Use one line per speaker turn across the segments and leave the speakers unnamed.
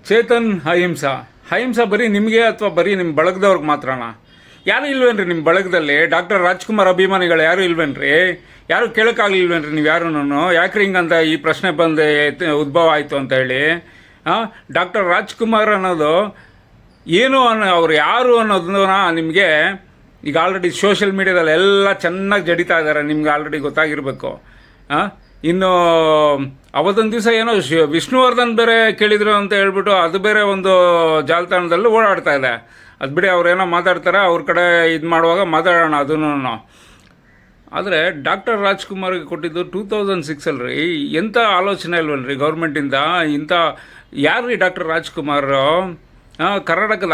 ಚೇತನ್ ಅಹಿಂಸಾ ಬರೀ ನಿಮಗೆ ಅಥವಾ ಬರೀ ನಿಮ್ಮ ಬಳಗದವ್ರಿಗೆ ಮಾತ್ರನಾ? ಯಾರು ಇಲ್ವೇನ್ರಿ ನಿಮ್ಮ ಬಳಗದಲ್ಲಿ? ಡಾಕ್ಟರ್ ರಾಜ್ಕುಮಾರ್ ಅಭಿಮಾನಿಗಳು ಯಾರು ಇಲ್ವೇನ್ರಿ? ಯಾರು ಕೇಳೋಕ್ಕಾಗಲಿಲ್ವೇನ್ರಿ ನೀವು ಯಾರೂ? ಯಾಕ್ರಿ ಹಿಂಗಂತ ಈ ಪ್ರಶ್ನೆ ಬಂದು ಉದ್ಭವ ಆಯಿತು ಅಂತ ಹೇಳಿ? ಡಾಕ್ಟರ್ ರಾಜ್ಕುಮಾರ್ ಅನ್ನೋದು ಏನು ಅವ್ರು ಯಾರು ಅನ್ನೋದನ್ನ ನಿಮಗೆ ಈಗ ಆಲ್ರೆಡಿ ಸೋಷಿಯಲ್ ಮೀಡ್ಯಾದಲ್ಲಿ ಎಲ್ಲ ಚೆನ್ನಾಗಿ ಜಡಿತಾ ಇದ್ದಾರೆ, ನಿಮ್ಗೆ ಆಲ್ರೆಡಿ ಗೊತ್ತಾಗಿರಬೇಕು. ಇನ್ನು ಅವತ್ತೊಂದು ದಿವಸ ಏನೋ ವಿಷ್ಣುವರ್ಧನ್ ಬೇರೆ ಕೇಳಿದ್ರು ಅಂತ ಹೇಳ್ಬಿಟ್ಟು ಅದು ಬೇರೆ ಒಂದು ಜಾಲತಾಣದಲ್ಲಿ ಓಡಾಡ್ತಾ ಇದೆ. ಅದು ಬಿಡಿ, ಅವ್ರೇನೋ ಮಾತಾಡ್ತಾರೆ, ಅವ್ರ ಕಡೆ ಇದು ಮಾಡುವಾಗ ಮಾತಾಡೋಣ ಅದನ್ನು. ಆದರೆ ಡಾಕ್ಟರ್ ರಾಜ್ಕುಮಾರ್ಗೆ ಕೊಟ್ಟಿದ್ದು 2006 ರೀ. ಎಂಥ ಆಲೋಚನೆ ಇಲ್ವಲ್ರಿ ಗೌರ್ಮೆಂಟಿಂದ? ಇಂಥ ಯಾರು ರೀ ಡಾಕ್ಟರ್ ರಾಜ್ಕುಮಾರ್? ಕರ್ನಾಟಕದ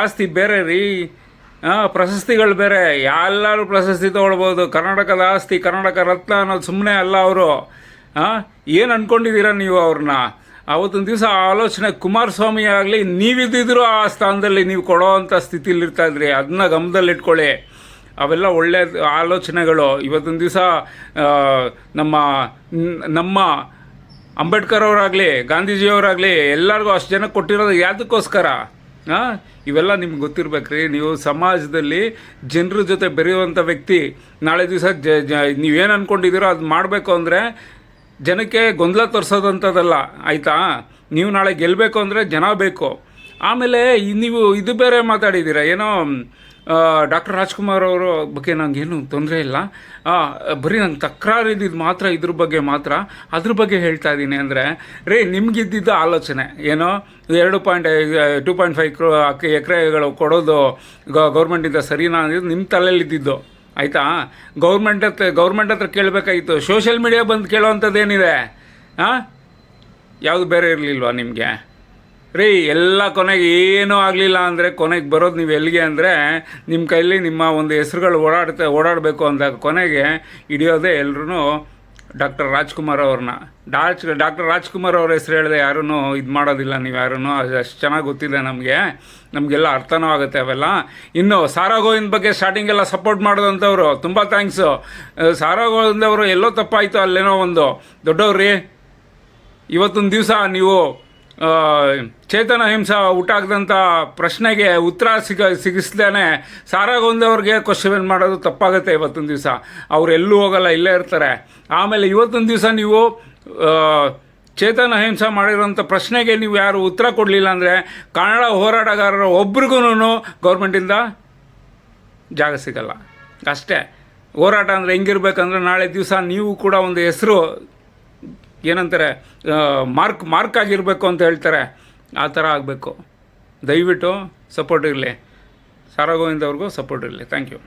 ಆಸ್ತಿ ಬೇರೆ ರೀ, ಪ್ರಶಸ್ತಿಗಳು ಬೇರೆ. ಎಲ್ಲರೂ ಪ್ರಶಸ್ತಿ ತೊಗೊಳ್ಬೋದು. ಕರ್ನಾಟಕದ ಆಸ್ತಿ, ಕರ್ನಾಟಕ ರತ್ನ ಅನ್ನೋದು ಸುಮ್ಮನೆ ಅಲ್ಲ. ಅವರು ಏನು ಅಂದ್ಕೊಂಡಿದ್ದೀರಾ ನೀವು ಅವ್ರನ್ನ? ಅವತ್ತೊಂದು ದಿವಸ ಆಲೋಚನೆ ಕುಮಾರಸ್ವಾಮಿ ಆಗಲಿ ನೀವಿದ್ದಿದ್ರು ಆ ಸ್ಥಾನದಲ್ಲಿ ನೀವು ಕೊಡೋ ಅಂಥ ಸ್ಥಿತಿಲಿ ಇರ್ತಾಯಿದ್ರಿ. ಅದನ್ನ ಗಮನದಲ್ಲಿಟ್ಕೊಳ್ಳಿ. ಅವೆಲ್ಲ ಒಳ್ಳೆಯ ಆಲೋಚನೆಗಳು. ಇವತ್ತೊಂದು ದಿವಸ ನಮ್ಮ ಅಂಬೇಡ್ಕರ್ ಅವರಾಗಲಿ ಗಾಂಧೀಜಿಯವರಾಗಲಿ ಎಲ್ಲರಿಗೂ ಅಷ್ಟು ಜನಕ್ಕೆ ಕೊಟ್ಟಿರೋದು ಯಾವುದಕ್ಕೋಸ್ಕರ? ಇವೆಲ್ಲ ನಿಮ್ಗೆ ಗೊತ್ತಿರ್ಬೇಕ್ರಿ. ನೀವು ಸಮಾಜದಲ್ಲಿ ಜನರ ಜೊತೆ ಬೆರೆಯುವಂಥ ವ್ಯಕ್ತಿ. ನಾಳೆ ದಿವಸ ನೀವೇನು ಅಂದ್ಕೊಂಡಿದ್ದೀರೋ ಅದು ಮಾಡಬೇಕು ಅಂದರೆ ಜನಕ್ಕೆ ಗೊಂದಲ ತೋರಿಸೋದಂಥದ್ದಲ್ಲ, ಆಯಿತಾ? ನೀವು ನಾಳೆ ಗೆಲ್ಲಬೇಕು ಅಂದರೆ ಜನ ಬೇಕು. ಆಮೇಲೆ ನೀವು ಇದು ಬೇರೆ ಮಾತಾಡಿದ್ದೀರ, ಏನೋ ಡಾಕ್ಟರ್ ರಾಜ್ಕುಮಾರ್ ಅವರ ಬಗ್ಗೆ ನನಗೇನು ತೊಂದರೆ ಇಲ್ಲ, ಬರೀ ನಂಗೆ ತಕರಾರು ಇದ್ದಿದ್ದು ಮಾತ್ರ ಇದ್ರ ಬಗ್ಗೆ ಮಾತ್ರ, ಅದ್ರ ಬಗ್ಗೆ ಹೇಳ್ತಾ ಇದ್ದೀನಿ ಅಂದರೆ ರೇ, ನಿಮಗಿದ್ದಿದ್ದ ಆಲೋಚನೆ ಏನೋ 2.5 ಎಕರೆಗಳು ಕೊಡೋದು ಗೌರ್ಮೆಂಟಿಂದ ಸರಿನಾ ಅಂದಿದ್ದು ನಿಮ್ಮ ತಲೆಯಲ್ಲಿದ್ದಿದ್ದು, ಆಯಿತಾ? ಗೌರ್ಮೆಂಟ್ ಹತ್ರ ಕೇಳಬೇಕಾಗಿತ್ತು. ಸೋಷಿಯಲ್ ಮೀಡಿಯಾ ಬಂದು ಕೇಳೋವಂಥದ್ದೇನಿದೆ? ಯಾವುದು ಬೇರೆ ಇರಲಿಲ್ವಾ ನಿಮಗೆ? ರೀ, ಎಲ್ಲ ಕೊನೆಗೆ ಏನೂ ಆಗಲಿಲ್ಲ ಅಂದರೆ ಕೊನೆಗೆ ಬರೋದು ನೀವು ಎಲ್ಲಿಗೆ ಅಂದರೆ ನಿಮ್ಮ ಕೈಲಿ ನಿಮ್ಮ ಒಂದು ಹೆಸ್ರುಗಳು ಓಡಾಡಬೇಕು ಅಂದಾಗ ಕೊನೆಗೆ ಹಿಡಿಯೋದೇ ಎಲ್ಲರೂ ಡಾಕ್ಟರ್ ರಾಜ್ಕುಮಾರ್ ಅವ್ರನ್ನ. ಡಾಕ್ಟರ್ ರಾಜ್ಕುಮಾರ್ ಅವ್ರ ಹೆಸ್ರು ಹೇಳಿದೆ ಯಾರೂ ಇದು ಮಾಡೋದಿಲ್ಲ, ನೀವು ಯಾರೂ. ಅದು ಅಷ್ಟು ಚೆನ್ನಾಗಿ ಗೊತ್ತಿದೆ ನಮಗೆಲ್ಲ ಅರ್ಥನೂ ಆಗುತ್ತೆ ಅವೆಲ್ಲ. ಇನ್ನು ಸಾರಾ ಗೋವಿಂದ್ ಬಗ್ಗೆ ಸ್ಟಾರ್ಟಿಂಗೆಲ್ಲ ಸಪೋರ್ಟ್ ಮಾಡೋದಂಥವ್ರು ತುಂಬ ಥ್ಯಾಂಕ್ಸು. ಸಾರಾ ಗೋವಿಂದ್ ಅವರು ಎಲ್ಲೋ ತಪ್ಪಾಯಿತು, ಅಲ್ಲೇನೋ ಒಂದು ದೊಡ್ಡವ್ರಿ. ಇವತ್ತೊಂದು ದಿವಸ ನೀವು ಚೇತನ ಅಹಿಂಸಾ ಹುಟ್ಟಾಕ್ದಂಥ ಪ್ರಶ್ನೆಗೆ ಉತ್ತರ ಸಿಗಿಸ್ದೇನೆ ಸಾರಾ ಗೋವಿಂದ್ ಅವ್ರಿಗೆ ಕ್ವಶನ್ ಮಾಡೋದು ತಪ್ಪಾಗುತ್ತೆ. ಇವತ್ತೊಂದು ದಿವಸ ಅವ್ರು ಎಲ್ಲೂ ಹೋಗಲ್ಲ, ಇಲ್ಲೇ ಇರ್ತಾರೆ. ಆಮೇಲೆ ಇವತ್ತೊಂದು ದಿವಸ ನೀವು ಚೇತನ ಅಹಿಂಸಾ ಮಾಡಿರೋಂಥ ಪ್ರಶ್ನೆಗೆ ನೀವು ಯಾರು ಉತ್ತರ ಕೊಡಲಿಲ್ಲ ಅಂದರೆ ಕನ್ನಡ ಹೋರಾಟಗಾರರ ಒಬ್ರಿಗೂ ಗೌರ್ಮೆಂಟಿಂದ ಜಾಗ ಸಿಗಲ್ಲ. ಅಷ್ಟೇ. ಹೋರಾಟ ಅಂದರೆ ಹೆಂಗಿರ್ಬೇಕಂದ್ರೆ ನಾಳೆ ದಿವಸ ನೀವು ಕೂಡ ಒಂದು ಹೆಸರು ಏನಂತಾರೆ, ಮಾರ್ಕ್ ಆಗಿರಬೇಕು ಅಂತ ಹೇಳ್ತಾರೆ, ಆ ಥರ ಆಗಬೇಕು. ದಯವಿಟ್ಟು ಸಪೋರ್ಟ್ ಇರಲಿ, ಸಾರಾ ಗೋವಿಂದ್ ಅವ್ರಿಗೂ ಸಪೋರ್ಟ್ ಇರಲಿ. Thank you.